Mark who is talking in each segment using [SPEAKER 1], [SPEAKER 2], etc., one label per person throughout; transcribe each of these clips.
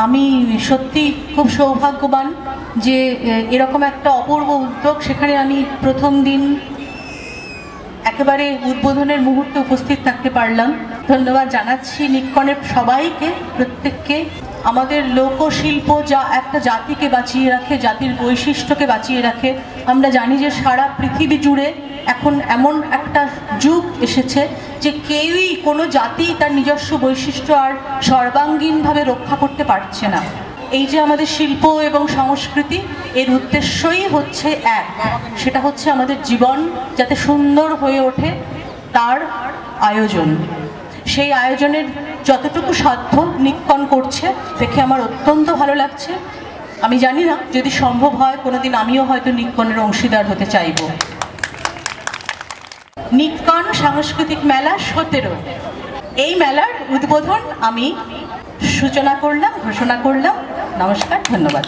[SPEAKER 1] আমি সত্যি খুব সৌভাগ্যবান যে এরকম একটা অপূর্ব উদ্যোগ, সেখানে আমি প্রথম দিন একেবারে উদ্বোধনের মুহূর্তে উপস্থিত থাকতে পারলাম। ধন্যবাদ জানাচ্ছি নিক্কনের সবাইকে, প্রত্যেককে। আমাদের লোকশিল্প যা একটা জাতিকে বাঁচিয়ে রাখে, জাতির বৈশিষ্ট্যকে বাঁচিয়ে রাখে। আমরা জানি যে সারা পৃথিবী জুড়ে এখন এমন একটা যুগ এসেছে যে কেউই, কোনো জাতি তার নিজস্ব বৈশিষ্ট্য আর সর্বাঙ্গীনভাবে রক্ষা করতে পারছে না। এই যে আমাদের শিল্প এবং সংস্কৃতি, এর উদ্দেশ্যই হচ্ছে এক, সেটা হচ্ছে আমাদের জীবন যাতে সুন্দর হয়ে ওঠে তার আয়োজন। সেই আয়োজনের যতটুকু সাধ্য নিক্কন করছে দেখে আমার অত্যন্ত ভালো লাগছে। আমি জানি না, যদি সম্ভব হয় কোনোদিন আমিও হয়তো নিক্কনের অংশীদার হতে চাইব। নিক্কন সাংস্কৃতিক মেলা 17, এই মেলার উদ্বোধন আমি সূচনা করলাম, ঘোষণা করলাম। নমস্কার, ধন্যবাদ।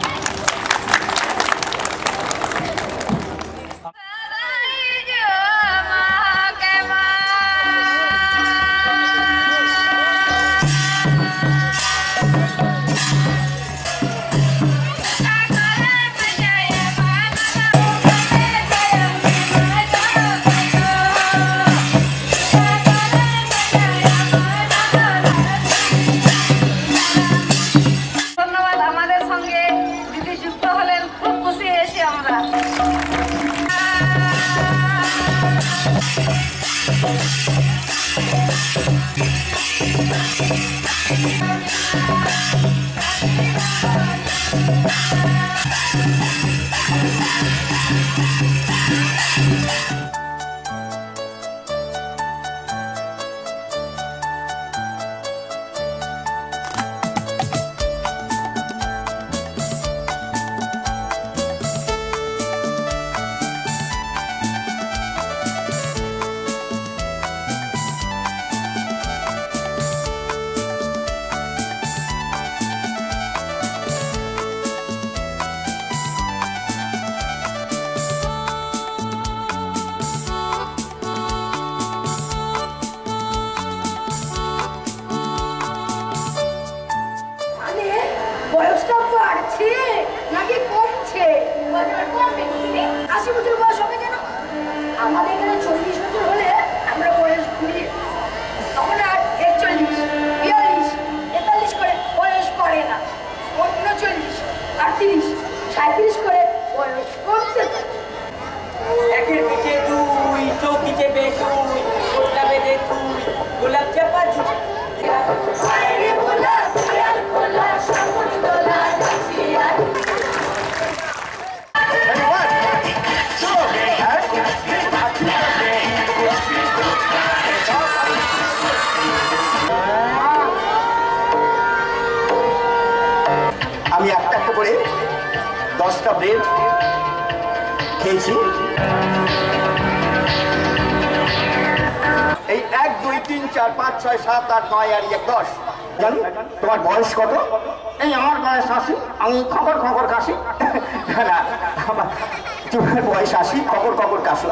[SPEAKER 2] আমাদের এখানে 40 বছর হলে আমরা বয়স ঘুরি, তখন আর 41, 42, 43 করে বয়স পড়ে না, 39, 38, 37 করে বয়স কমতে থাকে।
[SPEAKER 3] একের পিঠে দুই, চৌকিতে বেশুই, কোটলা বেঁধে তুই, গোলাপ চাপা ঝুঁকি।
[SPEAKER 4] আমি একটা একটা করে 10টা ব্রেড খেয়েছি। এই 1, 2, 3, 4, 5, 6, 7, 8, 9 আর 1, 10। জানি তোমার বয়স কত? এই আমার বয়স 80। আমি খবর খবর কাশি। না, তোমার বয়স 80, খবর খবর কাশি।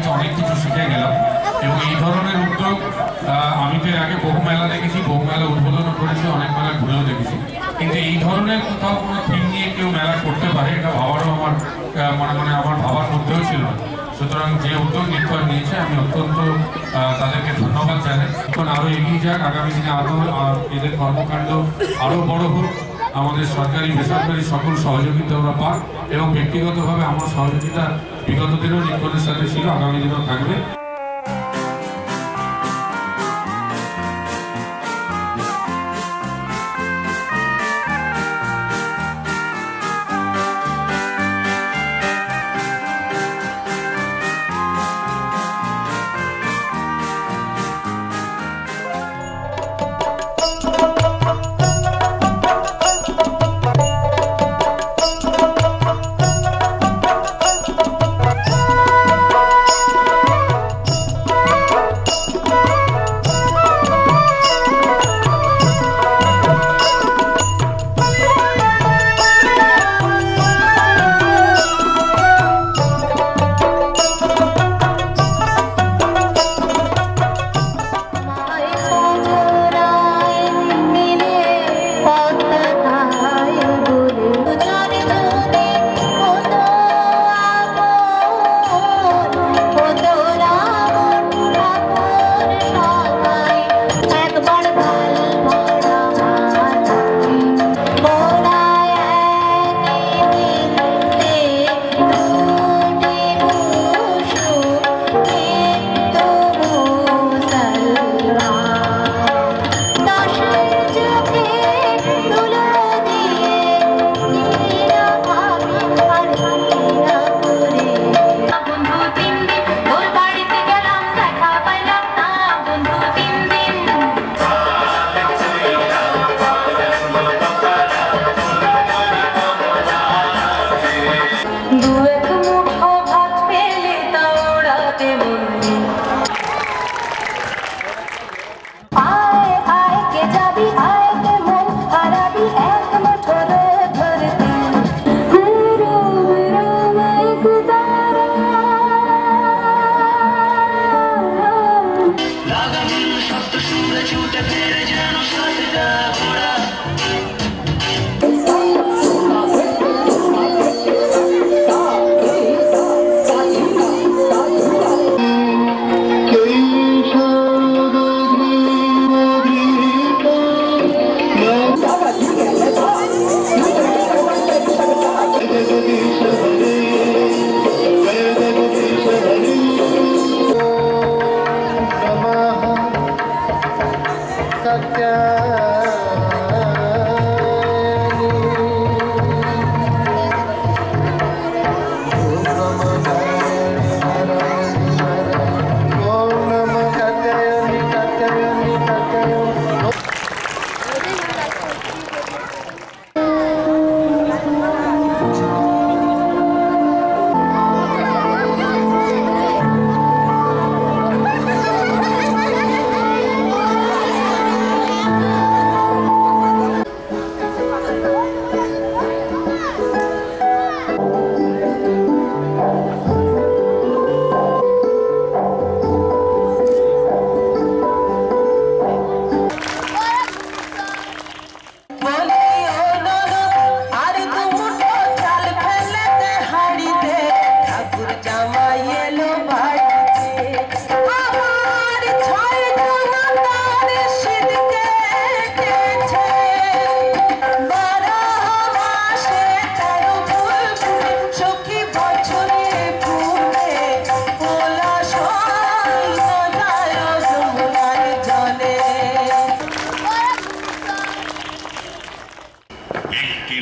[SPEAKER 5] থেকে অনেক কিছু শিখে গেলাম। এবং এই ধরনের উদ্যোগ আমি তো এর আগে বহু মেলা দেখেছি, বহু মেলা উদ্বোধনও করেছি, অনেক মেলা ঘুরেও দেখেছি, কিন্তু এই ধরনের কোথাও কোনো থিম নিয়ে কেউ মেলা করতে পারে এটা ভাবারও আমার আমার ভাবার মধ্যেও ছিল না। সুতরাং যে উদ্যোগ নিক্ষণ নিয়েছে আমি অত্যন্ত তাদেরকে ধন্যবাদ জানাই। এখন আরও এগিয়ে যাক, আগামী দিনে আরও এদের কর্মকাণ্ড আরও বড় হোক, আমাদের সরকারি বেসরকারি সকল সহযোগিতা ওরা পাক, এবং ব্যক্তিগতভাবে আমার সহযোগিতা বিগত দিনেও নিক্ষণের সাথে ছিল, আগামী দিনেও থাকবে।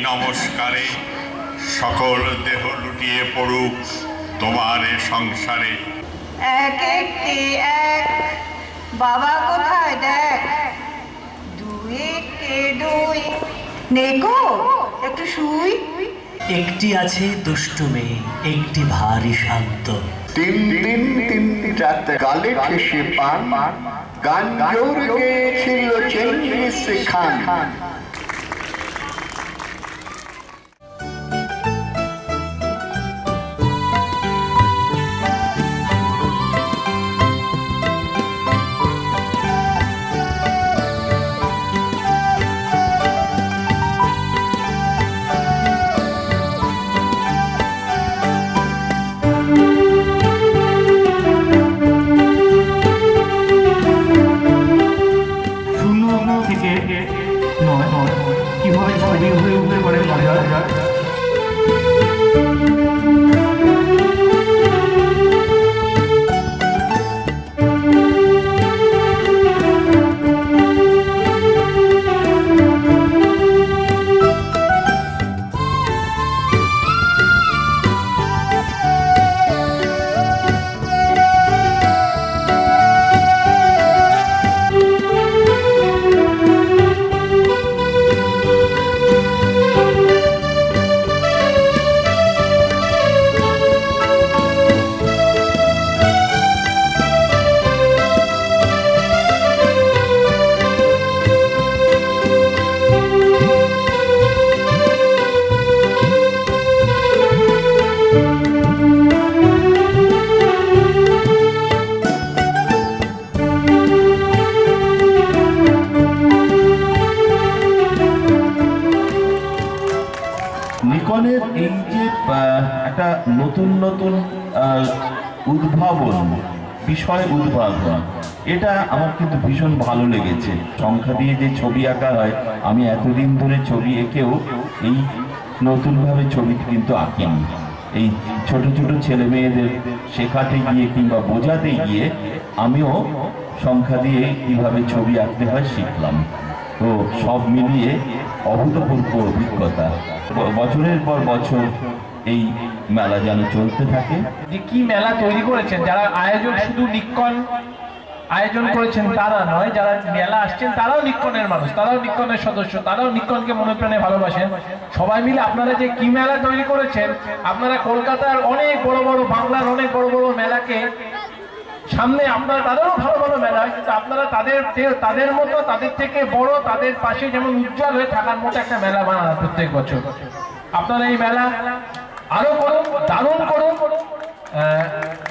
[SPEAKER 6] নমস্কারে সকল দেহ লুটিয়ে পড়ুক তোমার সংসারে।
[SPEAKER 2] এক একটি এক বাবা কোথায় দেখ, দুই একটি দুই নেকো একটু শুই।
[SPEAKER 7] একটি আছে দুষ্টু মেয়ে, একটি ভারী শান্ত।
[SPEAKER 4] তিন দিন তিন রাত গালে ঠেসে পান, গান জোর গেয়েছিল চেঙ্গিস খান।
[SPEAKER 8] উদ্ভাবন, বিষয় উদ্ভাবন, এটা আমার কিন্তু ভীষণ ভালো লেগেছে। সংখ্যা দিয়ে যে ছবি আঁকা হয়, আমি এতদিন ধরে ছবি এঁকেও এই নতুনভাবে ছবি কিন্তু আঁকিনি। এই ছোট ছোট ছেলে মেয়েদের শেখাতে গিয়ে কিংবা বোঝাতে গিয়ে আমিও সংখ্যা দিয়ে কিভাবে ছবি আঁকতে হয় শিখলাম। তো সব মিলিয়ে অভূতপূর্ব অভিজ্ঞতা। বছরের পর বছর এই মেলা যেন চলতে থাকে।
[SPEAKER 9] যে কি মেলা তৈরি করেছেন, যারা আয়োজক শুধু নিক্কন আয়োজন করেছেন তারা নয়, যারা মেলা আসছেন তারাও নিক্কনের মানুষ, তারাও নিক্কনের সদস্য, তারাও নিক্কনকে মনে প্রাণে ভালোবাসেন। সবাই মিলে আপনারা যে কি মেলা তৈরি করেছেন, আপনারা কলকাতার অনেক বড় বড়, বাংলার অনেক বড় বড় মেলাকে সামনে, আপনারা তাদেরও ভালো ভালো মেলা হয়, কিন্তু আপনারা তাদের মতো, তাদের থেকে বড়, তাদের পাশে যেমন উজ্জ্বল হয়ে থাকার মতো একটা মেলা বানান প্রত্যেক বছর। আপনারা এই মেলা আরো করুন, দারুণ করুন।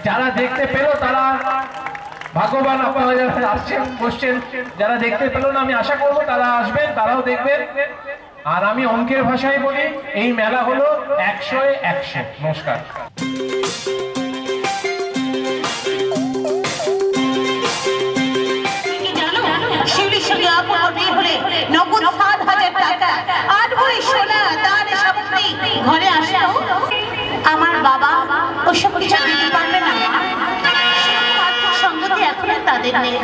[SPEAKER 9] যারা দেখতে পেল তারা ভাগ্যবান, আপনারা যারা আসছেন বসছেন, যারা দেখতে পেল না আমি আশা করবো তারা আসবেন, তারাও দেখবেন। আর আমি অঙ্কের ভাষায় বলি, এই মেলা হলো 100-এ 100। নমস্কার।
[SPEAKER 10] নগদ 7,000 টাকা, 8 ভরি সোনা, দান সামগ্রী ঘরে আসলো। আমার বাবা ওসব কিছু দিতে পারবে না, সঙ্গতি এখন তাদের নেই।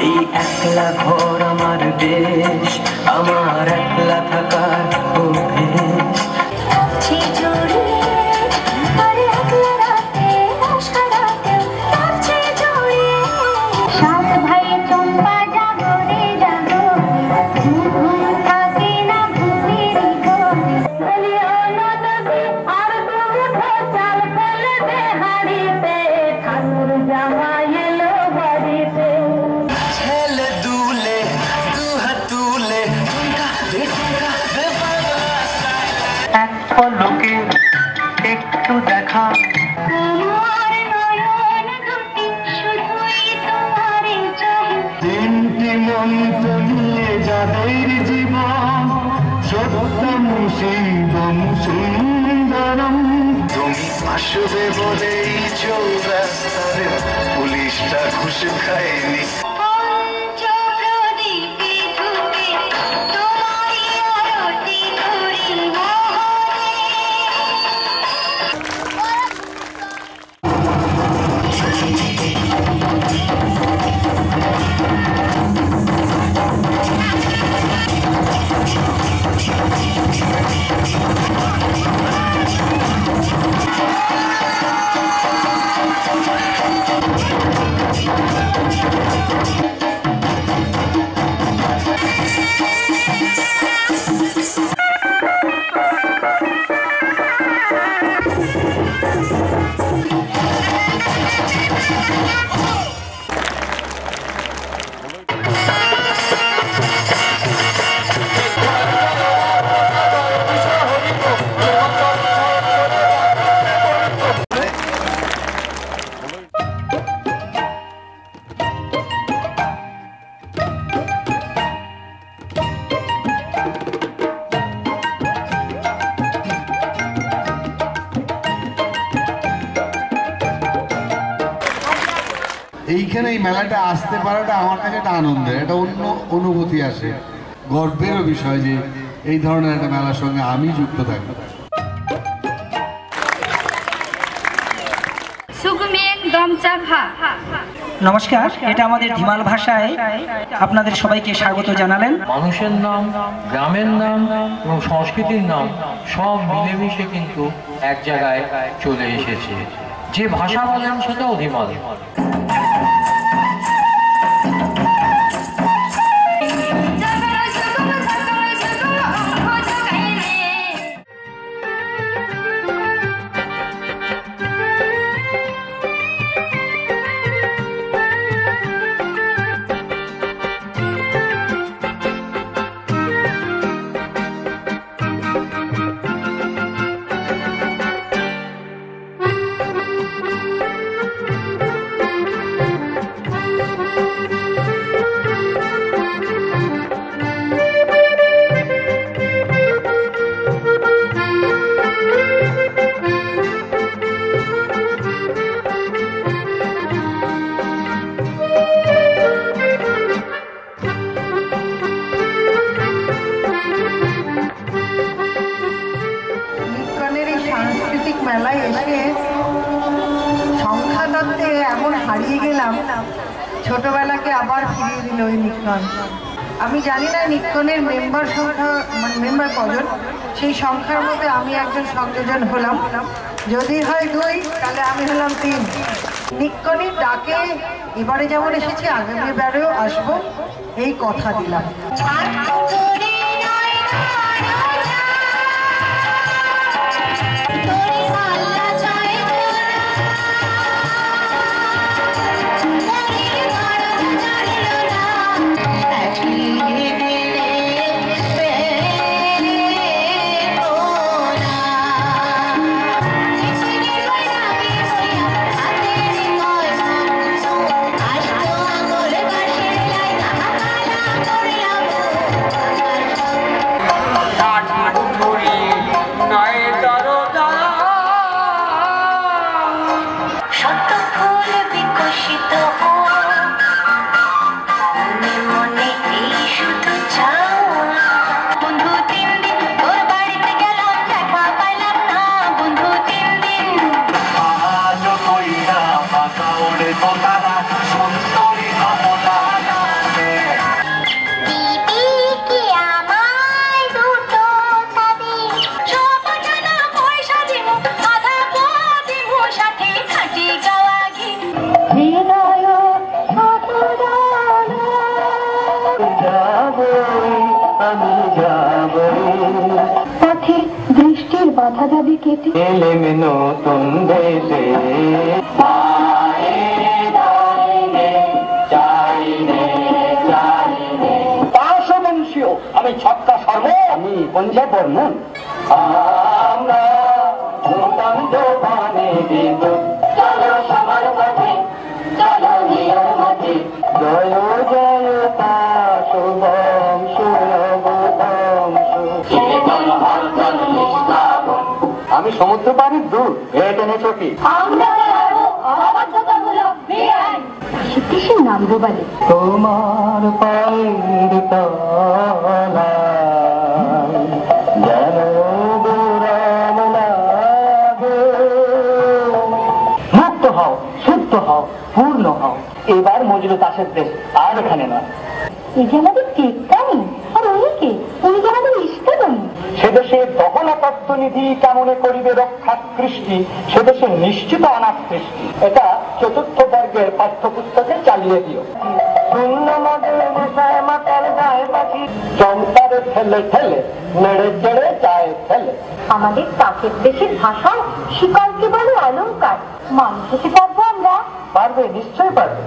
[SPEAKER 11] এই একলা ঘর আমার দেশ, আমার একলা থাকার অভ্যেস।
[SPEAKER 10] লোকে একটু দেখা,
[SPEAKER 11] তিনটি মন্ত্র নিয়ে যাদের জীবন, সত্যম শিবম সুন্দরম। তুমি আসবে বলেই চৌরাস্তারে পুলিশটা ঘুষ খায়নি।
[SPEAKER 12] এইখানে এই মেলাটা আসতে পারাটা আমার কাছে একটা আনন্দের, একটা অন্য অনুভূতি আসে, গর্বেরও বিষয় যে এই ধরনের একটা মেলার সঙ্গে আমি যুক্ত থাকি।
[SPEAKER 13] নমস্কার, এটা আমাদের ধিমাল ভাষায় আপনাদের সবাইকে স্বাগত জানালেন।
[SPEAKER 14] মানুষের নাম, গ্রামের নাম এবং সংস্কৃতির নাম সব মিলেমিশে কিন্তু এক জায়গায় চলে এসেছে। যে ভাষা বলেন সেটাও ধিমাল।
[SPEAKER 15] সাংস্কৃতিক মেলায় এসে সংখ্যা তত্ত্বে এমন হারিয়ে গেলাম, ছোটবেলাকে আবার ফিরিয়ে দিল ওই নিক্কন। আমি জানি না নিক্কনের মেম্বার সংখ্যা মানে মেম্বার কজন, সেই সংখ্যার মধ্যে আমি একজন সংযোজন হলাম। যদি হয় 2 তাহলে আমি হলাম 3। নিক্কনের ডাকে এবারে যেমন এসেছি আগামীবারেও আসবো, এই কথা দিলাম।
[SPEAKER 16] পথে দৃষ্টির বাধা দাবি কেটে এলেম নতুন দেশে,
[SPEAKER 4] পার্শ্ববংশীয় আমি ছক্কা সর্ব, আমি পঞ্জাব বর্মন। আমরা নূতন জোপানে বিদ্যুৎ, চলো সবার পথে, চলো নিয়ম মতে, জয় জয় তা শুভম শুভম। আমি সমুদ্র পাড়ির দূর এখানে চোখে
[SPEAKER 16] সে নামবো বলে
[SPEAKER 11] তোমার পায়ের তলায় যেন গোরাম লাগে।
[SPEAKER 4] মুক্ত হও, শুদ্ধ হও, পূর্ণ হও। এবার মজরু দাসের দেশ, আর এখানে নয়।
[SPEAKER 16] এই যে আমাদের টেক্কানি আর ওইকে উনি যে আমাদের ইষ্টদনী।
[SPEAKER 4] সে দেশে দহনতত্ত্বনিধি কেমনে করিবে রক্ষা কৃষ্টি, সে দেশে নিশ্চিত অনাথ সৃষ্টি। এটা 4th বর্গের পাঠ্যপুস্তকে চালিয়ে দিও। শূন্য নদের নেশায় মাতাল যায় পাখি, চমকারে ঠেলে ঠেলে নেড়ে চেড়ে যায় ফেলে।
[SPEAKER 16] আমাদের কাকের দেশের ভাষায় শিকলকে বলে অলঙ্কার। মানুষ হতে পারবো আমরা?
[SPEAKER 4] পারবে, নিশ্চয় পারবে।